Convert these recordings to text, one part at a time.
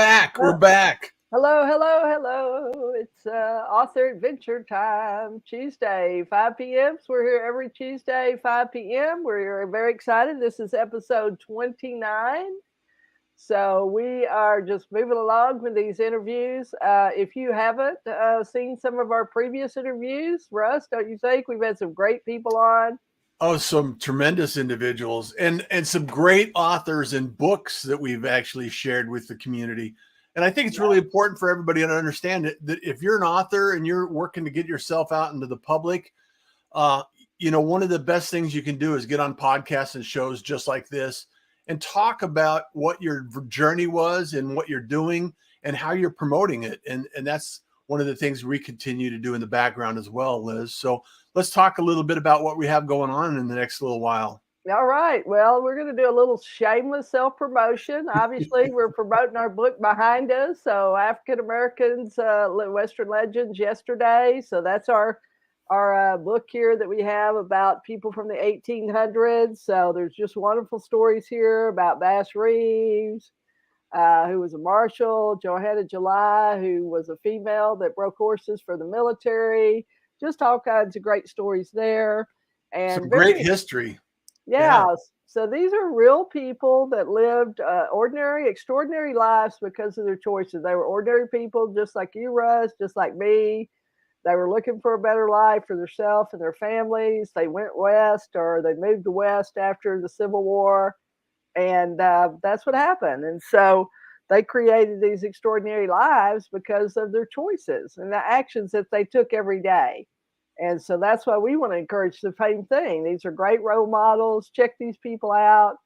back. We're Oh, back. hello, hello, hello. It's author adventure time, Tuesday, 5 p.m. So we're here every Tuesday, 5 p.m. We're very excited. This is episode 29. So we are just moving along with these interviews. If you haven't seen some of our previous interviews, Russ, don't you think we've had some great people on? Oh, some tremendous individuals and some great authors and books that we've actually shared with the community. And I think it's really important for everybody to understand that if you're an author and you're working to get yourself out into the public, uh, one of the best things you can do is get on podcasts and shows just like this and talk about what your journey was and what you're doing and how you're promoting it. And that's one of the things we continue to do in the background as well, Liz. So let's talk a little bit about what we have going on in the next little while. All right. Well, we're going to do a little shameless self promotion. Obviously, we're promoting our book behind us. So, African Americans, Western Legends yesterday. So, that's our book here that we have about people from the 1800s. So, there's just wonderful stories here about Bass Reeves, who was a marshal, Johanna July, who was a female that broke horses for the military. Just all kinds of great stories there. Some And great very history. yeah. So these are real people that lived ordinary, extraordinary lives because of their choices. They were ordinary people, just like you, Russ, just like me. They were looking for a better life for themselves and their families. They went west or they moved west after the Civil War. And that's what happened. And so they created these extraordinary lives because of their choices and the actions that they took every day. And so that's why we want to encourage the same thing. These are great role models. Check these people out.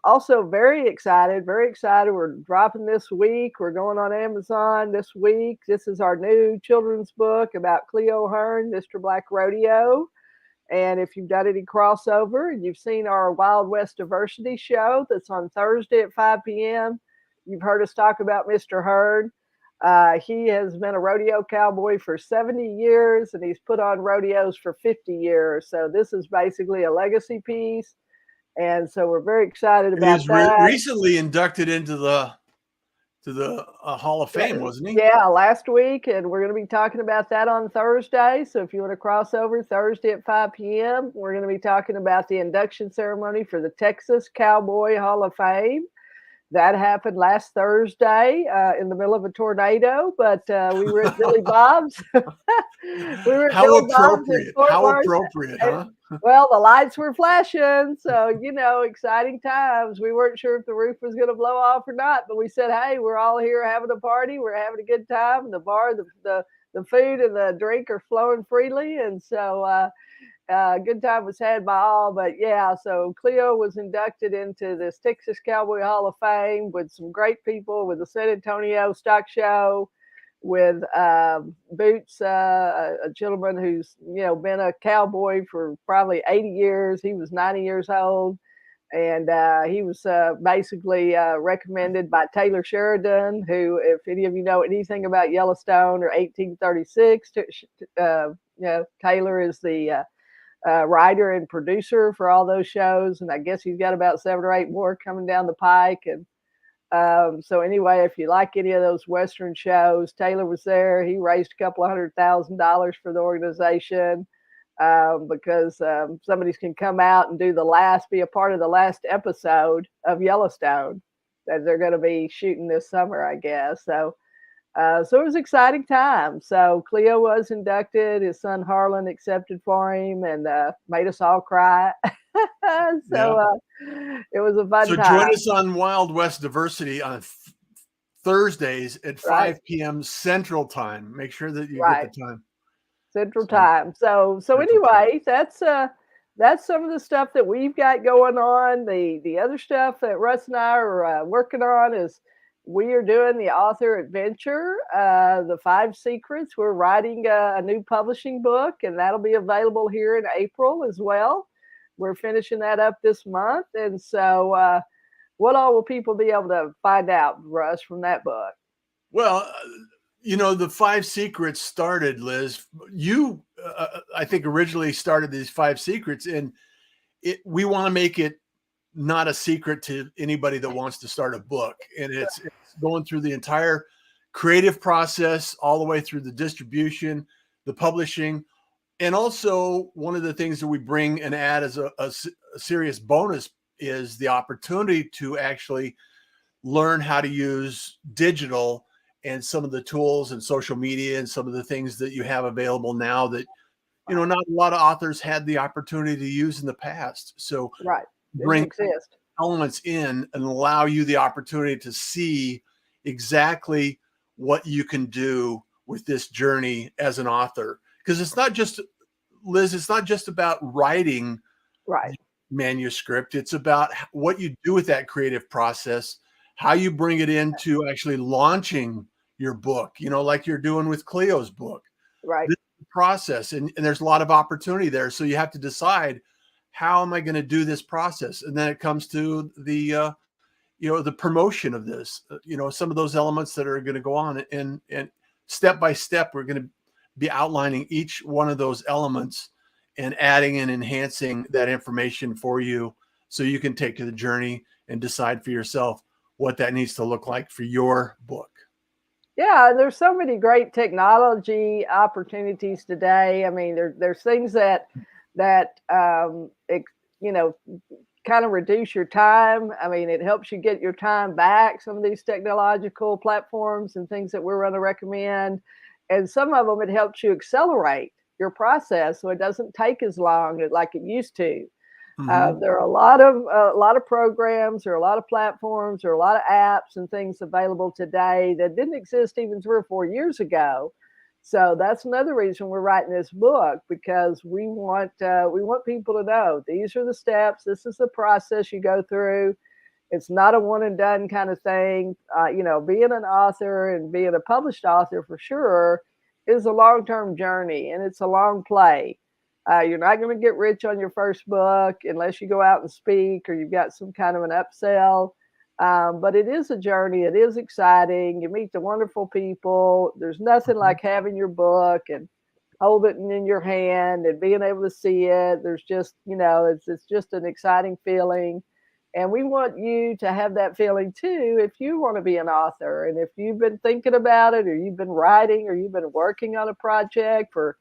Also, very excited, very excited. We're dropping this week. We're going on Amazon this week. This is our new children's book about Cleo Hearn, Mr. Black Rodeo. And if you've done any crossover and you've seen our Wild West Diversity show that's on Thursday at 5 p.m., you've heard us talk about Mr. Hearn. He has been a rodeo cowboy for 70 years and he's put on rodeos for 50 years. So this is basically a legacy piece. And so we're very excited And he about was that. recently inducted into the Hall of Fame, wasn't he? Yeah, last week. And we're going to be talking about that on Thursday. So if you want to cross over Thursday at 5 p.m., we're going to be talking about the induction ceremony for the Texas Cowboy Hall of Fame. That happened last Thursday in the middle of a tornado, but we were at Billy Bob's. We were at How Billy Bob's in appropriate. Fort How Worth. appropriate, huh? Well, the lights were flashing, so exciting times. We weren't sure if the roof was going to blow off or not, but we said, "Hey, we're all here having a party. We're having a good time. The bar, the food, and the drink are flowing freely, and so." Good time was had by all, but yeah, so Cleo was inducted into this Texas Cowboy Hall of Fame with some great people, with the San Antonio Stock Show, with Boots, a gentleman who's been a cowboy for probably 80 years. He was 90 years old, and he was basically recommended by Taylor Sheridan, who, if any of you know anything about Yellowstone or 1836, Taylor is the writer and producer for all those shows, and I guess he's got about 7 or 8 more coming down the pike. And so anyway, if you like any of those Western shows, Taylor was there. He raised a couple of $100,000 for the organization because somebody can come out and be a part of the last episode of Yellowstone that they're going to be shooting this summer, I guess. So it was an exciting time. So Cleo was inducted. His son Harlan accepted for him and made us all cry. It was a fun So time. join us on Wild West Diversity on Thursdays at 5 p.m. Central Time. Make sure that you get the time. Central Time. So anyway, that's some of the stuff that we've got going on. The other stuff that Russ and I are working on is we are doing the author adventure, the 5 secrets. We're writing a new publishing book, and that'll be available here in April as well. We're finishing that up this month. And so what all will people be able to find out, Russ, from that book? Well, the 5 secrets started, Liz. You, I think, originally started these 5 secrets, and we want to make it not a secret to anybody that wants to start a book. And it's going through the entire creative process, all the way through the distribution, the publishing. And also, one of the things that we bring and add as a serious bonus is the opportunity to actually learn how to use digital and some of the tools and social media and some of the things that you have available now that, you know, not a lot of authors had the opportunity to use in the past. So Right. bring Didn't exist. elements in and allow you the opportunity to see exactly what you can do with this journey as an author. Because it's not just, Liz, it's not just about writing Right. manuscript. It's about what you do with that creative process, how you bring it into actually launching your book, you know, like you're doing with Cleo's book. Right. This is the process, and there's a lot of opportunity there. So you have to decide, how am I going to do this process? And then it comes to the you know, the promotion of this, you know, some of those elements that are going to go on, and step by step, we're going to be outlining each one of those elements and adding and enhancing that information for you, so you can take the journey and decide for yourself what that needs to look like for your book. Yeah, there's so many great technology opportunities today. I mean, there's things that you know, kind of reduce your time. I mean, it helps you get your time back. Some of these technological platforms and things that we're going to recommend, and some of them, it helps you accelerate your process so it doesn't take as long like it used to. There are a lot of programs, there are a lot of platforms, there are a lot of apps and things available today that didn't exist even 3 or 4 years ago. So that's another reason we're writing this book, because we want people to know these are the steps. This is the process you go through. It's not a one and done kind of thing. You know, being an author and being a published author for sure is a long term journey, and it's a long play. You're not going to get rich on your first book unless you go out and speak or you've got some kind of an upsell. But it is a journey. It is exciting. You meet the wonderful people. There's nothing like having your book and holding it in your hand and being able to see it. There's just, you know, it's just an exciting feeling. And we want you to have that feeling too if you want to be an author. And if you've been thinking about it, or you've been writing, or you've been working on a project for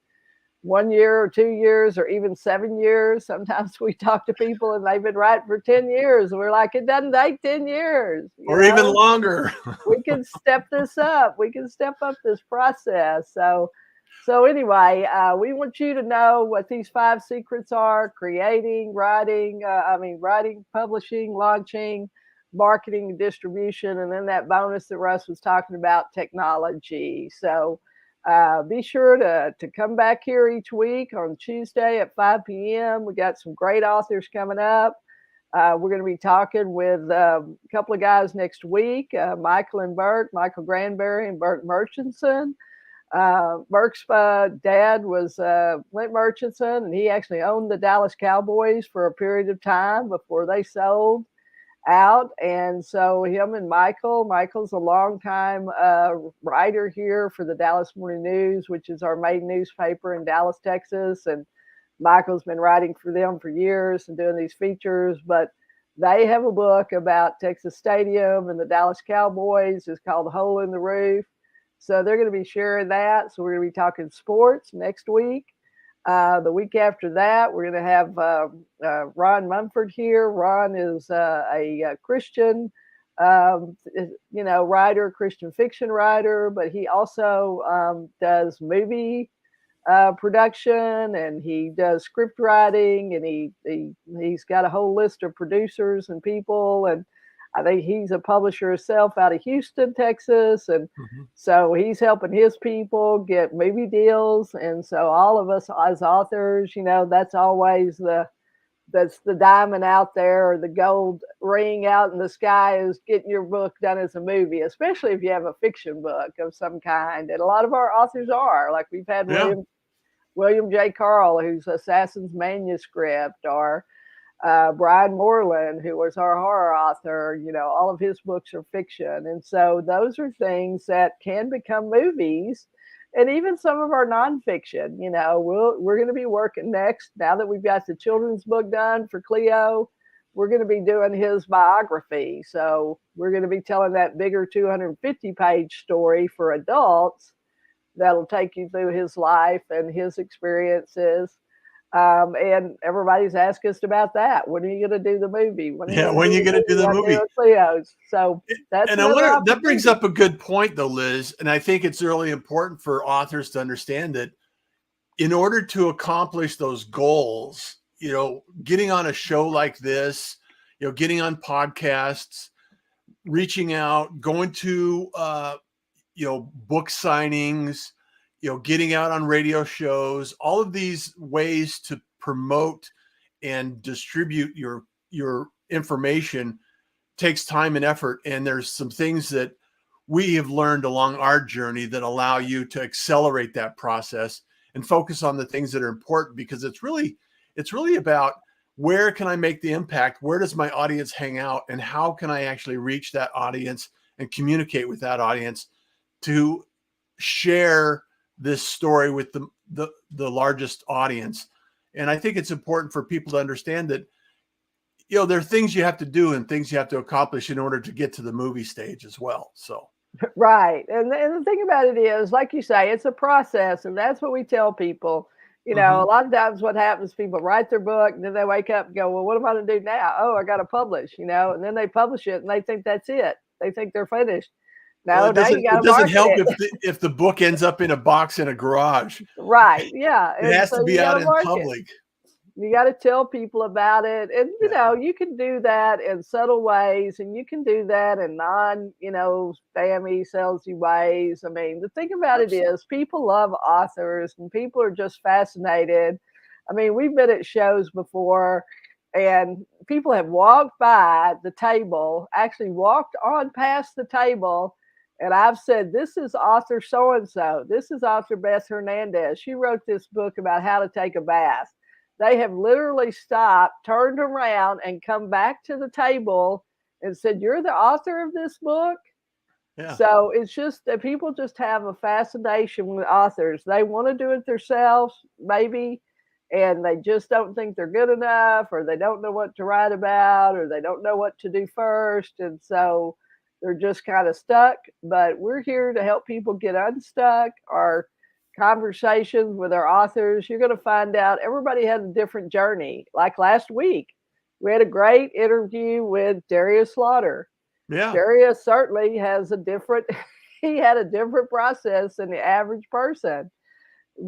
1 year or 2 years or even 7 years. Sometimes we talk to people and they've been writing for 10 years. And we're like, it doesn't take 10 years. Or even longer. We can step this up. We can step up this process. So anyway, we want you to know what these 5 secrets are: creating, writing, publishing, launching, marketing, distribution, and then that bonus that Russ was talking about, technology. So be sure to come back here each week on Tuesday at 5 p.m. We got some great authors coming up. We're going to be talking with a couple of guys next week, Michael Granberry and Burke Murchison. Burke's dad was Clint Murchison, and he actually owned the Dallas Cowboys for a period of time before they sold out. And so him and Michael's a longtime writer here for the Dallas Morning News, which is our main newspaper in Dallas, Texas. And Michael's been writing for them for years and doing these features. But they have a book about Texas Stadium and the Dallas Cowboys. It's called Hole in the Roof. So they're going to be sharing that. So we're going to be talking sports next week. The week after that, we're going to have Ron Mumford here. Ron is a Christian, writer, Christian fiction writer, but he also does movie production, and he does script writing, and he's got a whole list of producers and people. And I think he's a publisher himself out of Houston, Texas. And so he's helping his people get movie deals. And so all of us as authors, you know, that's always that's the diamond out there, or the gold ring out in the sky, is getting your book done as a movie, especially if you have a fiction book of some kind. And a lot of our authors are, like we've had William J. Carl, who's Assassin's Manuscript, or Brian Moreland, who was our horror author. You know, all of his books are fiction. And so those are things that can become movies. And even some of our nonfiction, we're going to be working next, now that we've got the children's book done for Cleo. we're going to be doing his biography. So we're going to be telling that bigger 250-page story for adults that'll take you through his life and his experiences. And everybody's asked us about that. When are you going to do the movie? When are you going to do the movie? Leo's. So that's and I wonder, that brings up a good point though, Liz. And I think it's really important for authors to understand that in order to accomplish those goals, getting on a show like this, getting on podcasts, reaching out, going to, book signings, getting out on radio shows, all of these ways to promote and distribute your information takes time and effort. And there's some things that we have learned along our journey that allow you to accelerate that process and focus on the things that are important, because it's really about where can I make the impact? Where does my audience hang out? And how can I actually reach that audience and communicate with that audience to share this story with the largest audience? And I think it's important for people to understand that, there are things you have to do and things you have to accomplish in order to get to the movie stage as well. So. Right. And the thing about it is, like you say, it's a process. And that's what we tell people. A lot of times what happens, people write their book and then they wake up and go, well, what am I going to do now? Oh, I got to publish, and then they publish it and they think that's it. They think they're finished. No, well, it doesn't help if the book ends up in a box in a garage. Right. Yeah. It has to be out in public. You got to tell people about it. And, you can do that in subtle ways, and you can do that in spammy, salesy ways. I mean, the thing about it is people love authors and people are just fascinated. I mean, we've been at shows before and people have walked by the table, actually walked on past the table. And I've said, this is author so-and-so. This is author Beth Hernandez. She wrote this book about how to take a bath. They have literally stopped, turned around, and come back to the table and said, you're the author of this book? Yeah. So it's just that people just have a fascination with authors. They want to do it themselves, maybe, and they just don't think they're good enough, or they don't know what to write about, or they don't know what to do first. And so they're just kind of stuck. But we're here to help people get unstuck. Our conversations with our authors, you're going to find out everybody had a different journey. Like last week, we had a great interview with Darius Slaughter. Yeah, Darius certainly has he had a different process than the average person.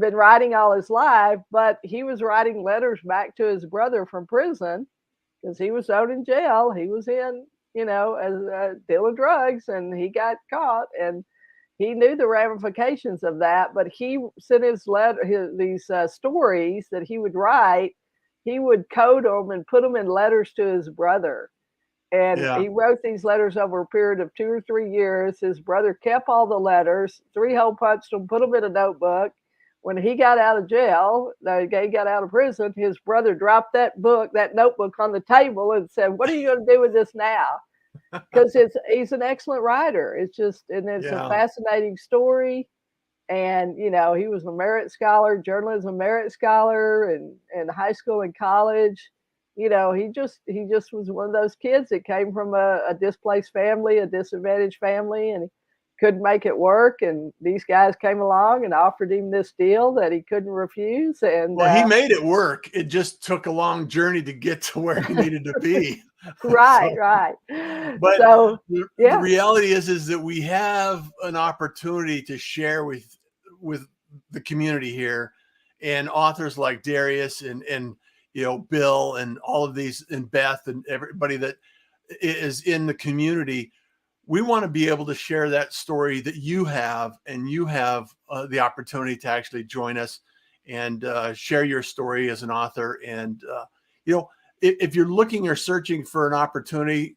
Been writing all his life, but he was writing letters back to his brother from prison because he was out in jail. He was in, as dealing drugs, and he got caught, and he knew the ramifications of that, but he sent these stories that he would write. He would code them and put them in letters to his brother. And he wrote these letters over a period of 2 or 3 years. His brother kept all the letters, 3-hole punched them, put them in a notebook. When he got out of jail, he got out of prison, his brother dropped that notebook on the table and said, what are you going to do with this now? Because he's an excellent writer. It's a fascinating story. And, he was a merit scholar, journalism merit scholar in high school and college. He just was one of those kids that came from a displaced family, a disadvantaged family, and he couldn't make it work. And these guys came along and offered him this deal that he couldn't refuse. And he made it work. It just took a long journey to get to where he needed to be. Right. But the reality is that we have an opportunity to share with the community here, and authors like Darius and Bill and all of these, and Beth and everybody that is in the community. We want to be able to share that story that you have, and you have the opportunity to actually join us and share your story as an author. And if you're looking or searching for an opportunity,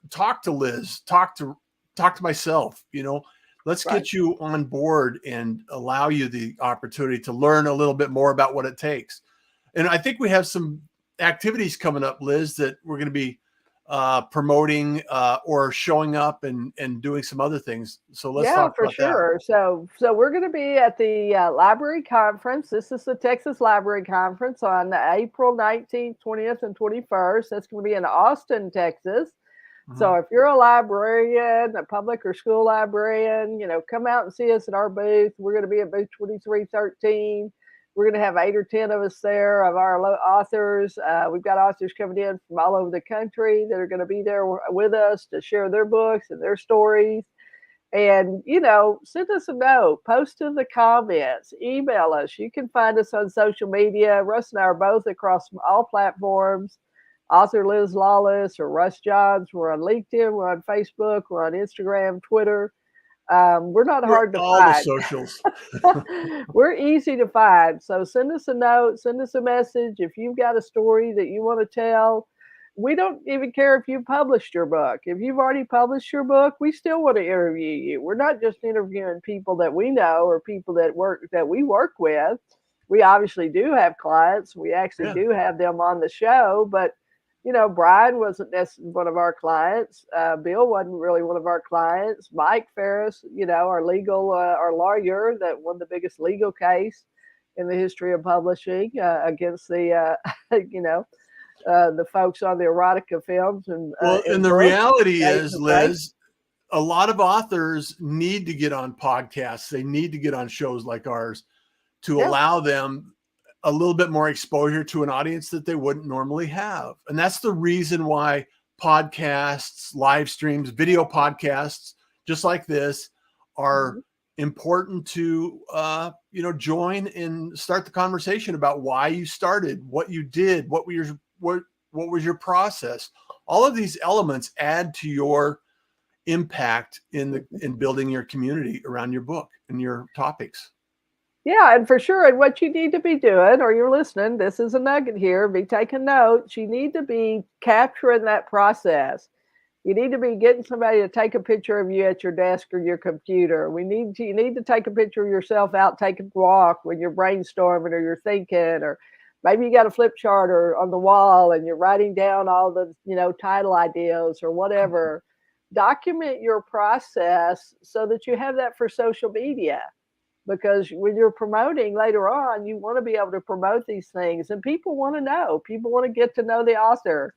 talk to Liz, talk to myself. Let's get you on board and allow you the opportunity to learn a little bit more about what it takes. And I think we have some activities coming up, Liz, that we're going to be promoting or showing up and doing some other things. So let's Yeah, talk for about that. sure. So we're going to be at the library conference. This is the Texas Library Conference on April 19th, 20th, and 21st. That's going to be in Austin, Texas. So if you're a librarian, a public or school librarian, come out and see us at our booth. We're going to be at booth 2313. We're going to have 8 or 10 of us there of our authors. We've got authors coming in from all over the country that are going to be there with us to share their books and their stories. And, send us a note, post in the comments, email us. You can find us on social media. Russ and I are both across all platforms. Author Liz Lawless or Russ Johns. We're on LinkedIn. We're on Facebook. We're on Instagram, Twitter. We're not hard to All the find. socials. We're easy to find. So send us a note, send us a message. If you've got a story that you want to tell, we don't even care if you published your book. If you've already published your book, we still want to interview you. We're not just interviewing people that we know or people that we work with. We obviously do have clients. We actually do have them on the show, but Brian wasn't necessarily one of our clients. Bill wasn't really one of our clients. Mike Ferris, our lawyer that won the biggest legal case in the history of publishing against the, the folks on the erotica films and the reality is, right? Liz, a lot of authors need to get on podcasts. They need to get on shows like ours to allow them a little bit more exposure to an audience that they wouldn't normally have. And that's the reason why podcasts, live streams, video podcasts, just like this, are important to, join and start the conversation about why you started, what you did, what was your process. All of these elements add to your impact in building your community around your book and your topics. Yeah, and for sure. And what you need to be doing, or you're listening, this is a nugget here, be taking notes. You need to be capturing that process. You need to be getting somebody to take a picture of you at your desk or your computer. You need to take a picture of yourself out taking a walk when you're brainstorming or you're thinking, or maybe you got a flip chart or on the wall and you're writing down all the, title ideas or whatever. Document your process so that you have that for social media. Because when you're promoting later on, you want to be able to promote these things, and people want to know. People want to get to know the author.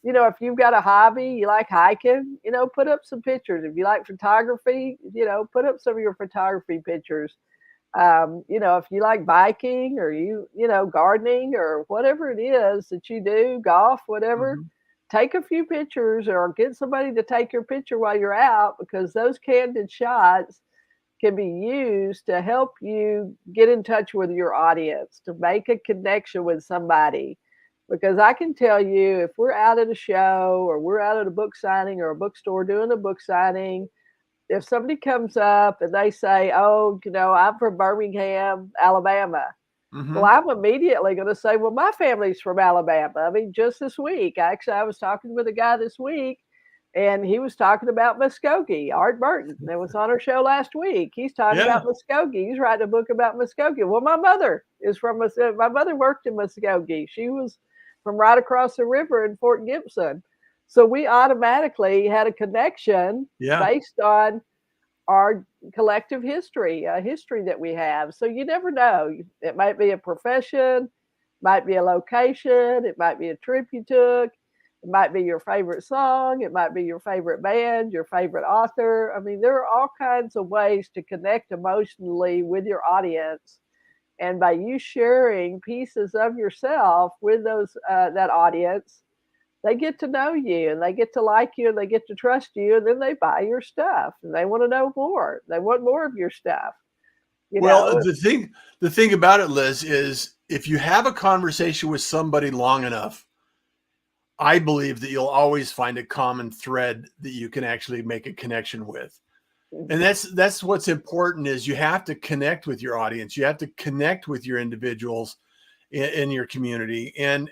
If you've got a hobby, you like hiking, put up some pictures. If you like photography, put up some of your photography pictures. If you like biking or gardening or whatever it is that you do, golf, whatever, take a few pictures or get somebody to take your picture while you're out, because those candid shots can be used to help you get in touch with your audience, to make a connection with somebody. Because I can tell you, if we're out at a show or we're out at a book signing or a bookstore doing a book signing, if somebody comes up and they say, oh, I'm from Birmingham, Alabama. Well, I'm immediately going to say, well, my family's from Alabama. I mean, just this week, actually, I was talking with a guy this week, and he was talking about Muskogee. Art Burton, that was on our show last week. He's talking about Muskogee. He's writing a book about Muskogee. Well, my mother is from Muskogee. My mother worked in Muskogee. She was from right across the river in Fort Gibson. So we automatically had a connection based on our collective history, a history that we have. So you never know. It might be a profession, might be a location, it might be a trip you took. It might be your favorite song. It might be your favorite band, your favorite author. I mean, there are all kinds of ways to connect emotionally with your audience. And by you sharing pieces of yourself with that audience, they get to know you and they get to like you and they get to trust you, and then they buy your stuff and they want to know more. They want more of your stuff. The thing about it, Liz, is if you have a conversation with somebody long enough, I believe that you'll always find a common thread that you can actually make a connection with. And that's what's important, is you have to connect with your audience. You have to connect with your individuals in your community, and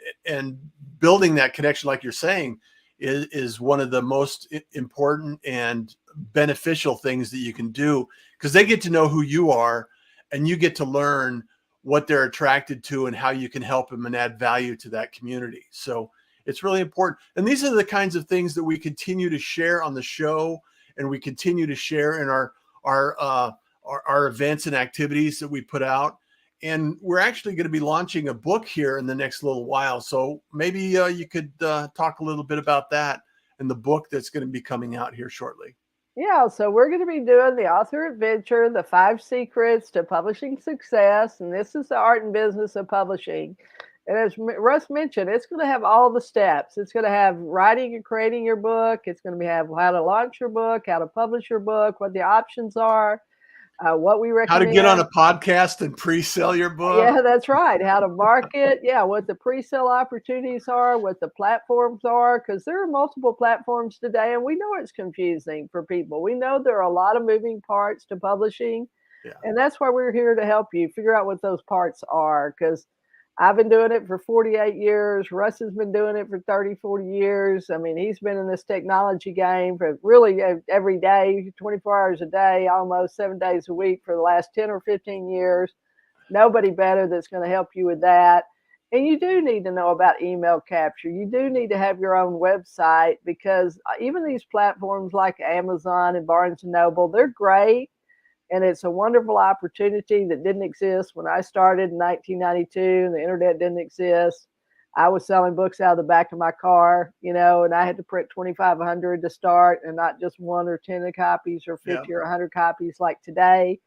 building that connection, like you're saying, is one of the most important and beneficial things that you can do, because they get to know who you are and you get to learn what they're attracted to and how you can help them and add value to that community. So It's really important. And these are the kinds of things that we continue to share on the show, and we continue to share in our events and activities that we put out. And we're actually going to be launching a book here in the next little while. So maybe you could talk a little bit about that and the book that's going to be coming out here shortly. Yeah, so we're going to be doing the author adventure, the 5 secrets to publishing success. And this is the art and business of publishing. And as Russ mentioned, it's going to have all the steps. It's going to have writing and creating your book. It's going to have how to launch your book, how to publish your book, what the options are, what we recommend. How to get on a podcast and pre-sell your book. Yeah, that's right. How to market. Yeah, what the pre-sale opportunities are, what the platforms are, because there are multiple platforms today, and we know it's confusing for people. We know there are a lot of moving parts to publishing, and that's why we're here to help you figure out what those parts are, because I've been doing it for 48 years. Russ has been doing it for 30, 40 years. I mean, he's been in this technology game for really every day, 24 hours a day, almost 7 days a week for the last 10 or 15 years. Nobody better that's going to help you with that. And you do need to know about email capture. You do need to have your own website, because even these platforms like Amazon and Barnes & Noble, they're great. And it's a wonderful opportunity that didn't exist when I started in 1992 and the internet didn't exist. I was selling books out of the back of my car, and I had to print 2,500 to start, and not just 1 or 10 copies or 50 or 100 copies like today.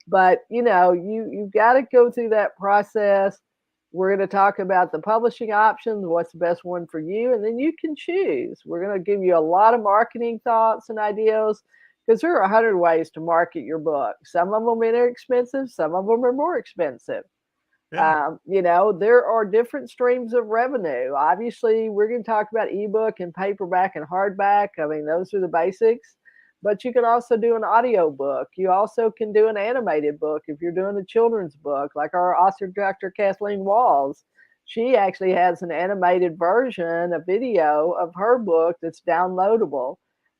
But, you've got to go through that process. We're going to talk about the publishing options, what's the best one for you, and then you can choose. We're going to give you a lot of marketing thoughts and ideas, because there are 100 ways to market your book. Some of them are inexpensive, some of them are more expensive. Yeah. There are different streams of revenue. Obviously, we're going to talk about ebook and paperback and hardback. I mean, those are the basics. But you can also do an audio book. You also can do an animated book if you're doing a children's book, like our author, Dr. Kathleen Walls. She actually has an animated version, a video of her book that's downloadable.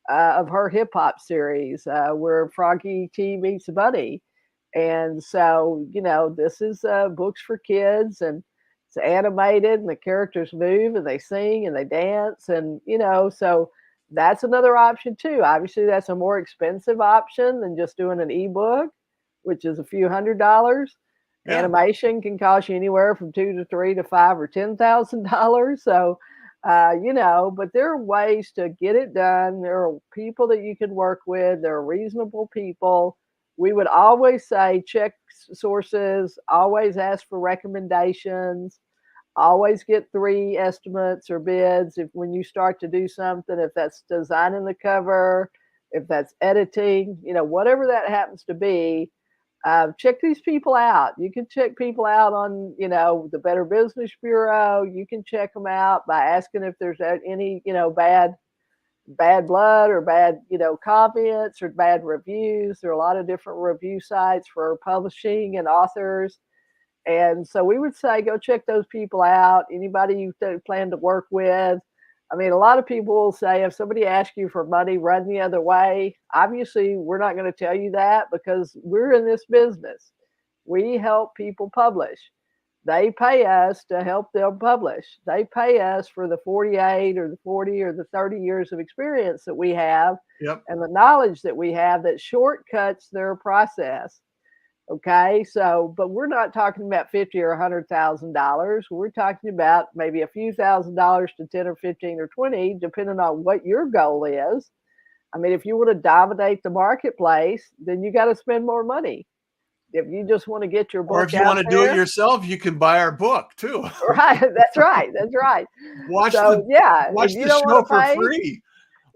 Of her hip hop series, where Froggy T meets Bunny. And so, this is books for kids, and it's animated, and the characters move and they sing and they dance. And, so that's another option too. Obviously, that's a more expensive option than just doing an ebook, which is a few $100s. Yeah. Animation can cost you anywhere from $2,000 to $3,000 to $5,000 or $10,000. So, but there are ways to get it done. There are people that you can work with. There are reasonable people. We would always say check sources, always ask for recommendations, always get 3 estimates or bids when you start to do something, if that's designing the cover, if that's editing, whatever that happens to be. Check these people out. You can check people out on, the Better Business Bureau. You can check them out by asking if there's any, bad blood or bad, comments or bad reviews. There are a lot of different review sites for publishing and authors. And so we would say, go check those people out. Anybody you plan to work with. I mean, a lot of people will say, if somebody asks you for money, run the other way. Obviously, we're not going to tell you that, because we're in this business. We help people publish. They pay us to help them publish. They pay us for the 48 or the 40 or the 30 years of experience that we have, and the knowledge that we have that shortcuts their process. Okay, so, but we're not talking about $50,000 or $100,000. We're talking about maybe a few $1,000s to 10 or 15 or 20, depending on what your goal is. I mean, if you want to dominate the marketplace, then you got to spend more money. If you just want to get your book, or if you want to do it yourself, you can buy our book too. Right, that's right. That's right. Watch the show for free.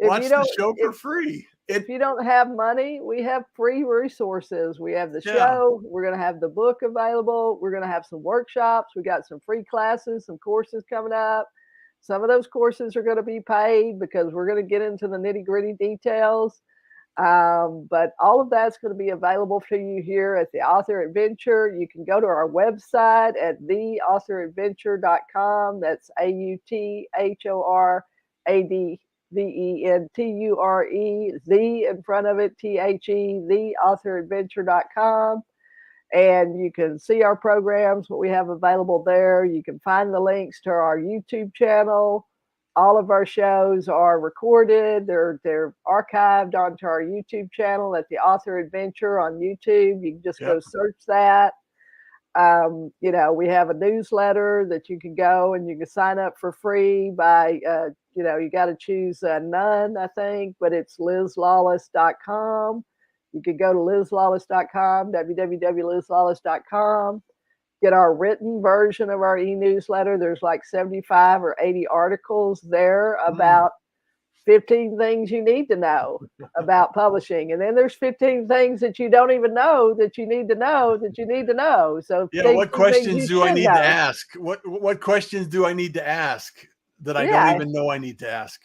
Watch the show for free. If you don't have money, we have free resources. We have the show. We're going to have the book available. We're going to have some workshops. We got some free classes, some courses coming up. Some of those courses are going to be paid, because we're going to get into the nitty-gritty details. But all of that's going to be available to you here at the Author Adventure. You can go to our website at theauthoradventure.com. That's AUTHORADVENTURE, the in front of it, THE, theauthoradventure.com. And you can see our programs, what we have available there. You can find the links to our YouTube channel, All of our shows are recorded. They're archived onto our YouTube channel at the Author Adventure on YouTube. You can just go Yep. search that. You know, we have a newsletter that you can go and you can sign up for free by, you know, you got to choose none, I think, but it's lizlawless.com. You could go to lizlawless.com, www.lizlawless.com, get our written version of our e-newsletter. There's like 75 or 80 articles there about 15 things you need to know about publishing. And then there's 15 things that you don't even know that you need to know that you need to know. So Yeah. 15 What things questions you do I should need to know. ask? What questions do I need to ask that I don't Yeah, even know I need to ask?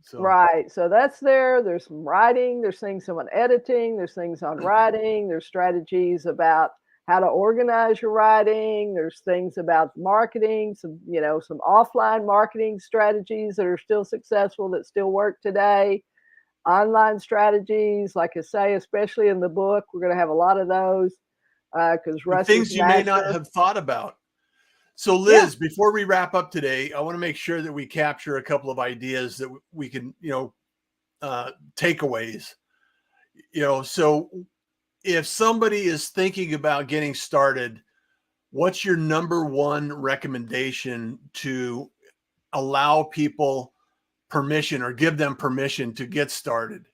So right. So that's there. There's some writing, there's things on editing, there's things on writing, there's strategies about how to organize your writing, there's things about marketing, some, you know, some offline marketing strategies that are still successful, that still work today. Online strategies, like I say, especially in the book, we're going to have a lot of those because and Russ is things a you may not master. have thought about. So Yeah. Liz, before we wrap up today, I want to make sure that we capture a couple of ideas that we can, takeaways. So if somebody is thinking about getting started, what's your number one recommendation to allow people permission or give them permission to get started?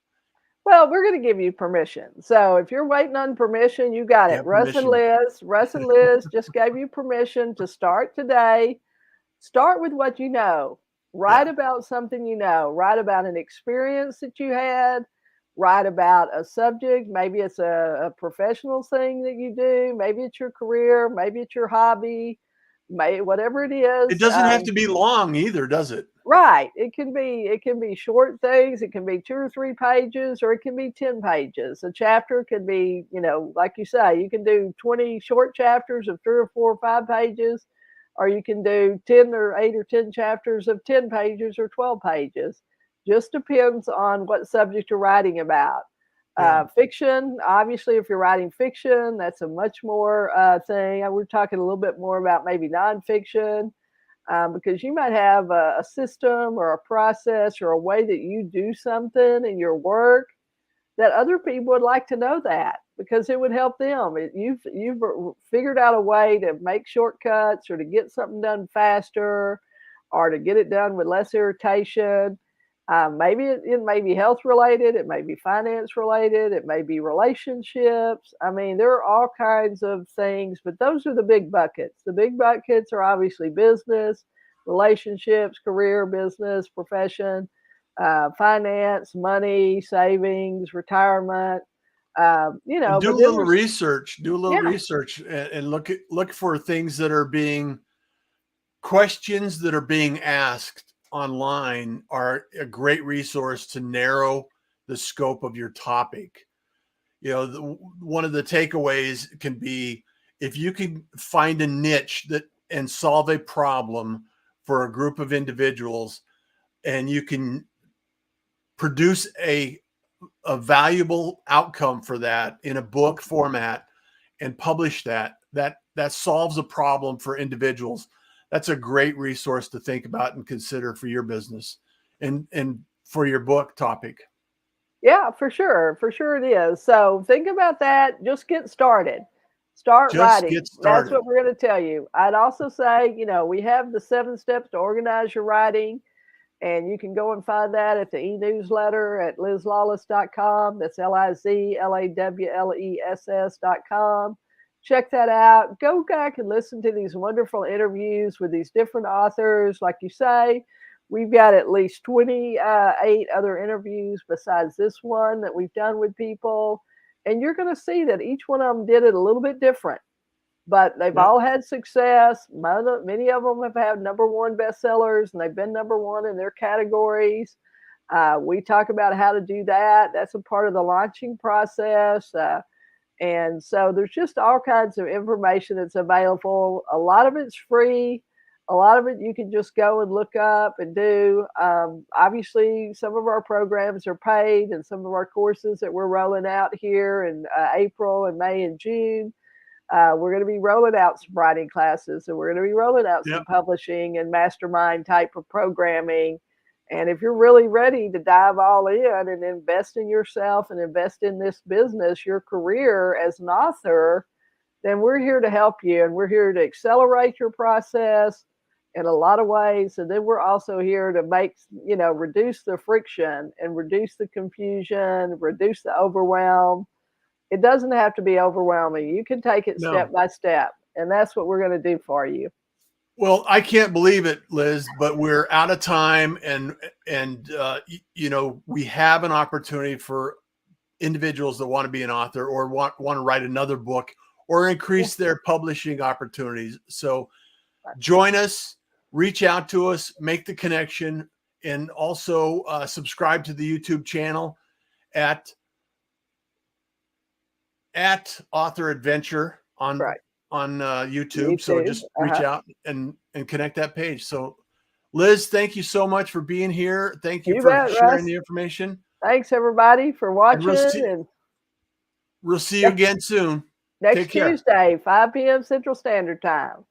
Well, we're going to give you permission. So if you're waiting on permission, you got Yeah, it. Russ and permission. Liz. Russ and Liz just gave you permission to start today. Start with what you know. Write Yeah. about something you know. Write about an experience that you had. Write about a subject. Maybe it's a professional thing that you do. Maybe it's your career. Maybe it's your hobby. Whatever it It is. doesn't have to be long either, does it? Right. It can be short things. It can be 2 or 3 pages, or it can be 10 pages. A chapter could be, you know, like you say, you can do 20 short chapters of 3 or 4 or 5 pages, or you can do 10 or 8 or 10 chapters of 10 pages or 12 pages. Just depends on what subject you're writing about. Yeah. Fiction, obviously, if you're writing fiction, that's a much more thing. We're talking a little bit more about maybe nonfiction, because you might have a system or a process or a way that you do something in your work that other people would like to know that, because it would help them. You've figured out a way to make shortcuts or to get something done faster or to get it done with less irritation. Maybe it may be health related, it may be finance related, it may be relationships. I mean, there are all kinds of things, but those are the big buckets. The big buckets are obviously business, relationships, career, business, profession, finance, money, savings, retirement. And do But a then little there's, research. Do a little yeah, research and look for things that are being questions that are being asked online are a great resource to narrow the scope of your topic. One of the takeaways can be if you can find a niche that and solve a problem for a group of individuals, and you can produce a valuable outcome for that in a book format and publish that solves a problem for individuals. That's a great resource to think about and consider for your business and for your book topic. yeah, for sure it is. So think about that. Just get started. Start Just writing. get That's started. what we're going to tell you. I'd also say, we have the 7 steps to organize your writing. And you can go and find that at the e-newsletter at lizlawless.com. That's lizlawless.com. Check that out. Go back and listen to these wonderful interviews with these different authors. Like you say, we've got at least 28 other interviews besides this one that we've done with people. And you're going to see that each one of them did it a little bit different, but they've Yep. all had success. Many of them have had #1 bestsellers, and they've been #1 in their categories. We talk about how to do that. That's a part of the launching process. And so there's just all kinds of information that's available. A lot of it's free. A lot of it you can just go and look up and do. Obviously, some of our programs are paid, and some of our courses that we're rolling out here in April and May and June, we're going to be rolling out some writing classes, and we're going to be rolling out some Yep. publishing and mastermind type of programming. And if you're really ready to dive all in and invest in yourself and invest in this business, your career as an author, then we're here to help you, and we're here to accelerate your process in a lot of ways. And then we're also here to make, reduce the friction and reduce the confusion, reduce the overwhelm. It doesn't have to be overwhelming. You can take it No. step by step, and that's what we're going to do for you. Well, I can't believe it, Liz, but we're out of time, and we have an opportunity for individuals that want to be an author or want to write another book or increase their publishing opportunities. So join us, reach out to us, make the connection, and also subscribe to the YouTube channel at Author Adventure on YouTube. So just reach out and connect that page. So Liz, thank you so much for being here. Thank you for sharing the information. Thanks everybody for watching. We'll see you again soon. Next Tuesday, 5 p.m. Central Standard Time.